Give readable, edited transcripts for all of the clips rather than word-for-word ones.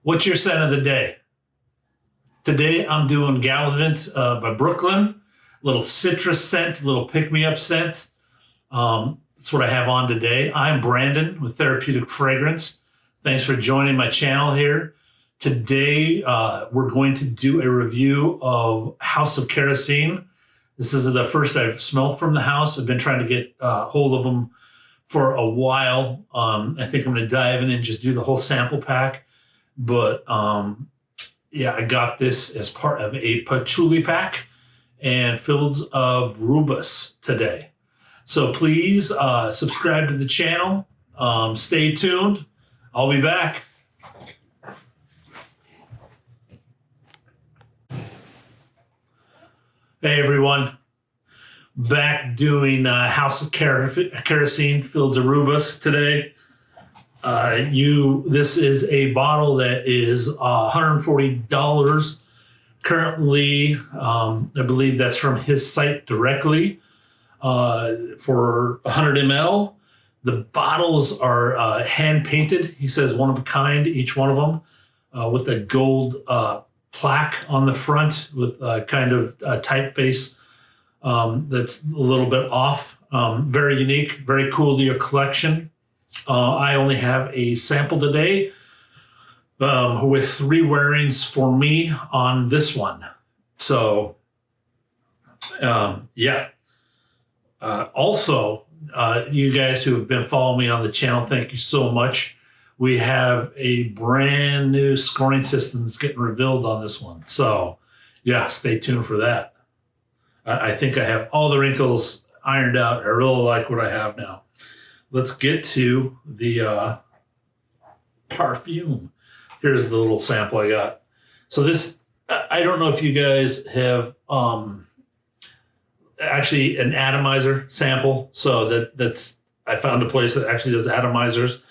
What's your scent of the day? Today I'm doing Gallivant by Brooklyn. Little citrus scent, little pick-me-up scent. That's what I have on today. I'm Brandon with Therapeutic Fragrance. Thanks for joining my channel here. Today we're going to do a review of House of Kerosene. This is the first I've smelled from the house. I've been trying to get hold of them for a while. I think I'm going to dive in and just do the whole sample pack. But yeah, I got this as part of a Patchouli pack and fills of Rubus today. So please subscribe to the channel. Stay tuned. I'll be back. Hey everyone, back doing House of Kerosene Fields of Rubus today. This is a bottle that is $140 currently. I believe that's from his site directly for 100 ml. The bottles are hand painted. He says one of a kind, each one of them, with a gold plaque on the front with kind of a typeface that's a little bit off. Very unique, very cool to your collection. I only have a sample today with 3 wearings for me on this one. So, yeah. Also, you guys who have been following me on the channel, thank you so much. We have a brand new scoring system that's getting revealed on this one. So, yeah, stay tuned for that. I think I have all the wrinkles ironed out. I really like what I have now. Let's get to the Perfume. Here's the little sample I got. So this, I don't know if you guys have actually an atomizer sample. So that's I found a place that actually does atomizers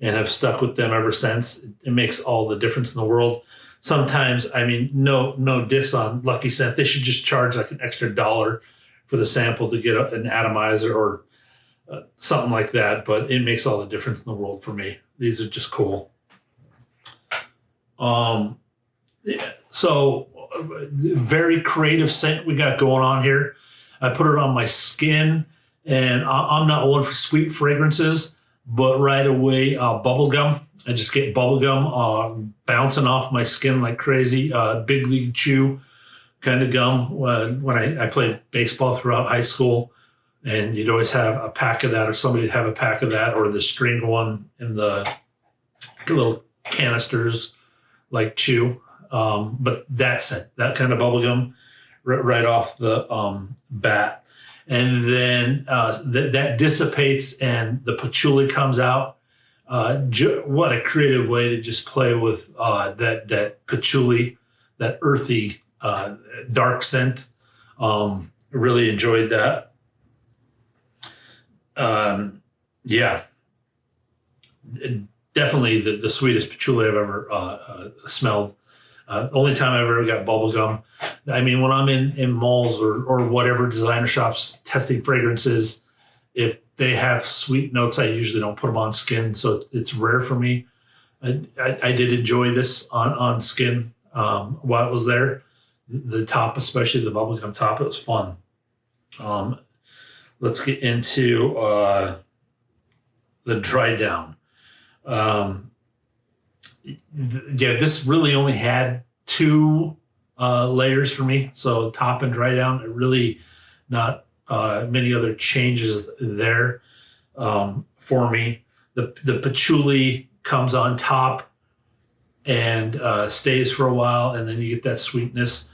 and have stuck with them ever since. It makes all the difference in the world. Sometimes, I mean, no diss on Lucky Scent. They should just charge like an extra $1 for the sample to get an atomizer or something like that, but it makes all the difference in the world for me. These are just cool. Yeah, so very creative scent we got going on here. I put it on my skin, and I'm not one for sweet fragrances, but right away, bubblegum. I just get bubblegum bouncing off my skin like crazy. Big League Chew kind of gum. When I played baseball throughout high school, and you'd always have a pack of that, or somebody would have a pack of that, or the stringed one in the little canisters like Chew. But that's it, that kind of bubblegum right off the bat. And then that dissipates and the patchouli comes out. What a creative way to just play with that patchouli, that earthy dark scent. Really enjoyed that. Yeah, definitely the sweetest patchouli I've ever smelled. Only time I've ever got bubblegum. I mean, when I'm in malls or whatever designer shops testing fragrances, if they have sweet notes, I usually don't put them on skin. So it's rare for me. I did enjoy this on skin while it was there. The top, especially the bubblegum top, it was fun. Let's get into the Drydown. Yeah, this really only had 2 layers for me. So top and Drydown, really not many other changes there for me. The patchouli comes on top and stays for a while, and then you get that sweetness.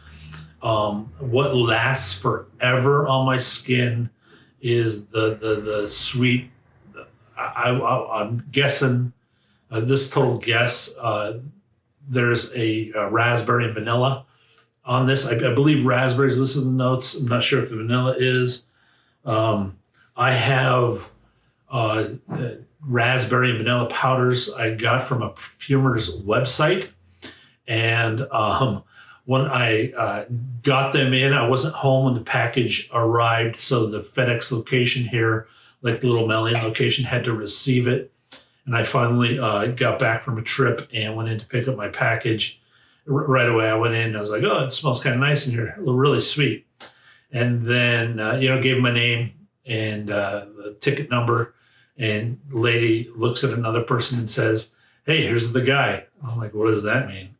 What lasts forever on my skin is the sweet. I'm guessing, this total guess, there's a raspberry and vanilla on this. I believe raspberry is listed in the notes. I'm not sure if the vanilla is. I have raspberry and vanilla powders I got from a perfumer's website. And when I got them in, I wasn't home when the package arrived. So the Fedex location here, like the little mailing location, had to receive it. And I finally got back from a trip and went in to pick up my package. Right away, I went in and I was like, oh, it smells kind of nice in here, really sweet. And then, gave my name and the ticket number. And the lady looks at another person and says, hey, here's the guy. I'm like, what does that mean?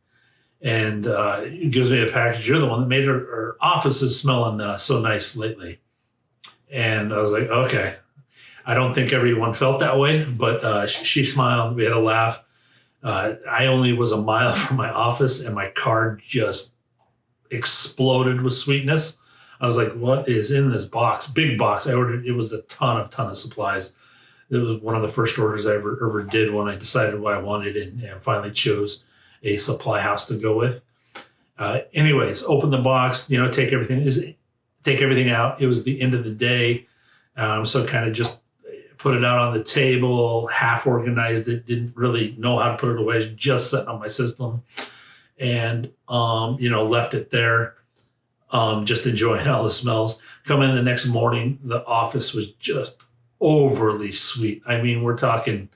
And he gives me a package. You're the one that made her offices smelling so nice lately. And I was like, okay. I don't think everyone felt that way, but she smiled. We had a laugh. I only was a mile from my office and my car just exploded with sweetness. I was like, what is in this box? Big box. I ordered, it was a ton of supplies. It was one of the first orders I ever did when I decided what I wanted and finally chose a supply house to go with. Anyways, open the box, take everything out. It was the end of the day. So kind of just put it out on the table, half organized it, didn't really know how to put it away, just setting up my system, and left it there, just enjoying all the smells. Come in the next morning, the office was just overly sweet. I mean, we're talking,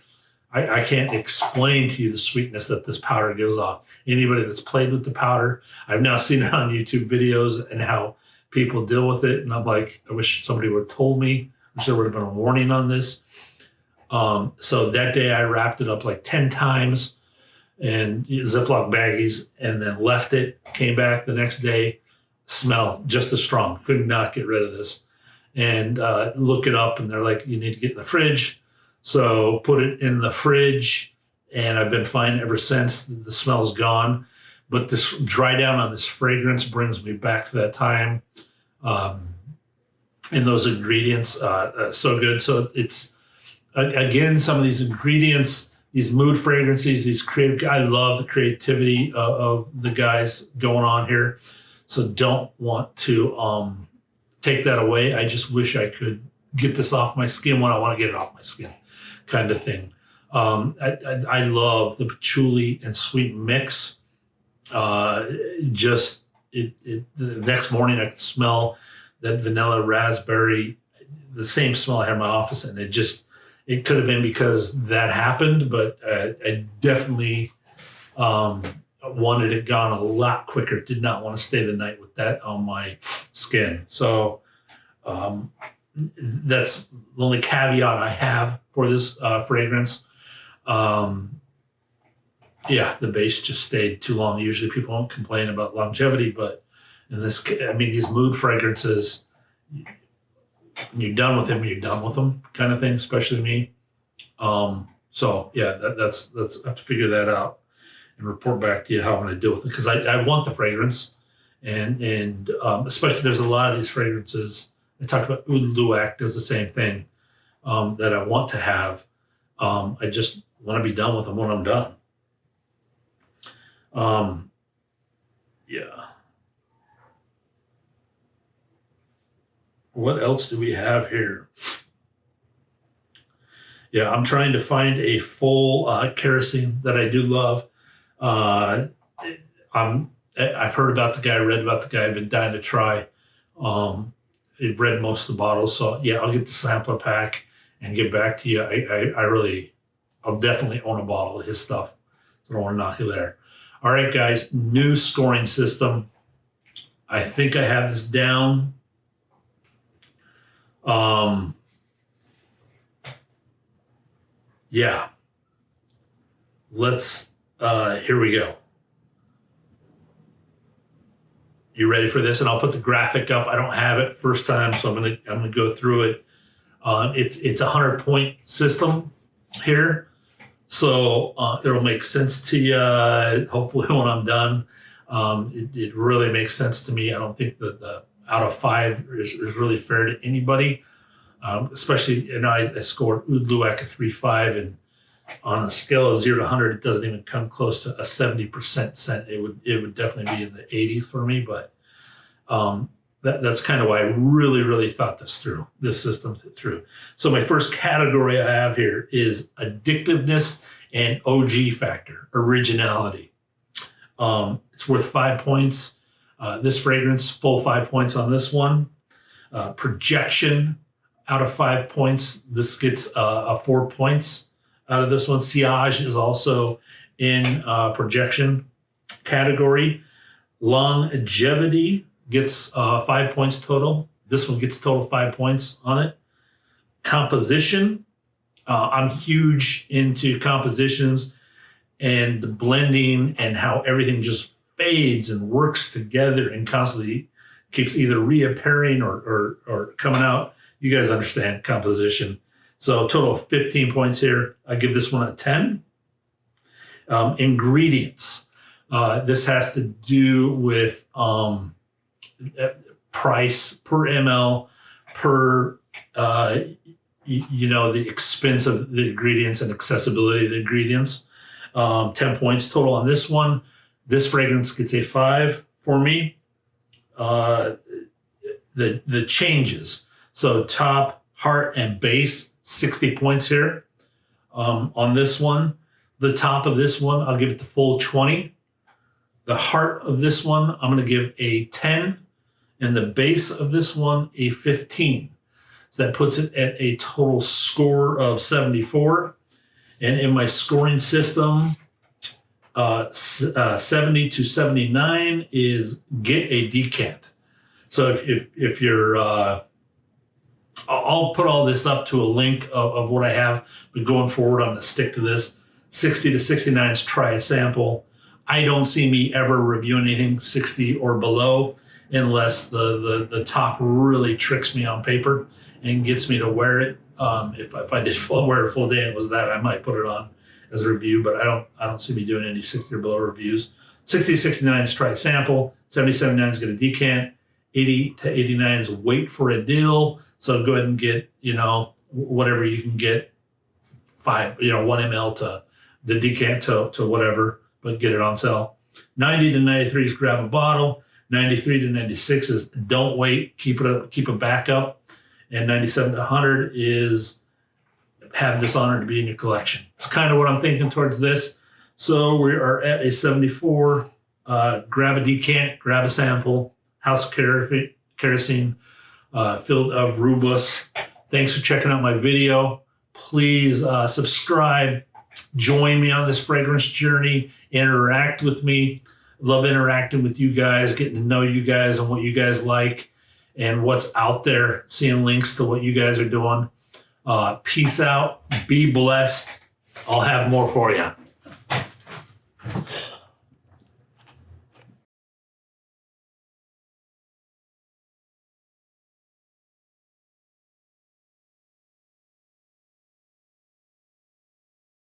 I can't explain to you the sweetness that this powder gives off. Anybody that's played with the powder, I've now seen it on YouTube videos and how people deal with it, and I'm like, I wish somebody would have told me. Wish there would have been a warning on this. So that day I wrapped it up like 10 times and Ziploc baggies, and then left it, came back the next day, smell just as strong. Could not get rid of this. And look it up, and they're like, you need to get in the fridge. So put it in the fridge, and I've been fine ever since. The smell's gone. But this dry down on this fragrance brings me back to that time. And those ingredients, so good. So it's, again, some of these ingredients, these mood fragrances, these creative, I love the creativity of the guys going on here. So don't want to take that away. I just wish I could get this off my skin when I want to get it off my skin, kind of thing. I love the patchouli and sweet mix. The next morning I could smell that vanilla raspberry, the same smell I had in my office, and it could have been because that happened, but I definitely wanted it gone a lot quicker. Did not want to stay the night with that on my skin. So that's the only caveat I have for this fragrance. The base just stayed too long. Usually people don't complain about longevity, but in this, I mean, these mood fragrances, when you're done with them, you're done with them, kind of thing, especially me. That's I have to figure that out and report back to you how I'm going to deal with it, because I want the fragrance, and especially there's a lot of these fragrances. I talked about Oud Luwak does the same thing that I want to have. I just want to be done with them when I'm done. What else do we have here? I'm trying to find a full kerosene that I do love. I've heard about the guy, read about the guy, I've been dying to try. I've read most of the bottles, so I'll get the sampler pack and get back to you. I'll definitely own a bottle of his stuff. So I don't want to knock you there. All right, guys, new scoring system. I think I have this down. Let's, here we go. You ready for this? And I'll put the graphic up. I don't have it first time, so I'm gonna go through it. It's a 100-point system here, so it'll make sense to you. Hopefully, when I'm done, it really makes sense to me. I don't think that the out of 5 is really fair to anybody, especially. I scored Oud Luwak a 3.5, and on a scale of 0 to 100, it doesn't even come close to a 70% scent. It would definitely be in the 80s for me, but that's kind of why I really, really thought this system through. So my first category I have here is addictiveness and OG factor, originality. It's worth 5 points. This fragrance, full 5 points on this one. Projection, out of 5 points, this gets 4 points. out of this one. Sillage is also in projection category. Longevity gets 5 points total. This one gets total 5 points on it. Composition. I'm huge into compositions and the blending and how everything just fades and works together and constantly keeps either reappearing or coming out. You guys understand composition. So total of 15 points here. I give this one a 10. Ingredients. This has to do with price per ml, per the expense of the ingredients and accessibility of the ingredients. 10 points total on this one. This fragrance gets a 5 for me. The changes. So top, heart, and base, 60 points here. On this one, the top of this one, I'll give it the full 20. The heart of this one, I'm going to give a 10. And the base of this one, a 15. So that puts it at a total score of 74. And in my scoring system, 70 to 79 is get a decant. So if you're, I'll put all this up to a link of what I have, but going forward, I'm going to stick to this. 60 to 69 is try a sample. I don't see me ever reviewing anything 60 or below unless the top really tricks me on paper and gets me to wear it. If I did wear a full day and it was that, I might put it on as a review, but I don't see me doing any 60 or below reviews. 60 to 69 is try a sample. 70 to 79 is get a decant. 80 to 89 is wait for a deal. So go ahead and get, whatever you can get, 1 ml to the decant to whatever, but get it on sale. 90 to 93 is grab a bottle. 93 to 96 is don't wait, keep it up, keep a backup. And 97 to 100 is have this honor to be in your collection. It's kind of what I'm thinking towards this. So we are at a 74. Grab a decant, grab a sample. House of Kerosene, filled of Rubus. Thanks for checking out my video. Please subscribe. Join me on this fragrance journey. Interact with me. Love interacting with you guys, getting to know you guys and what you guys like and what's out there, seeing links to what you guys are doing. Peace out. Be blessed. I'll have more for you.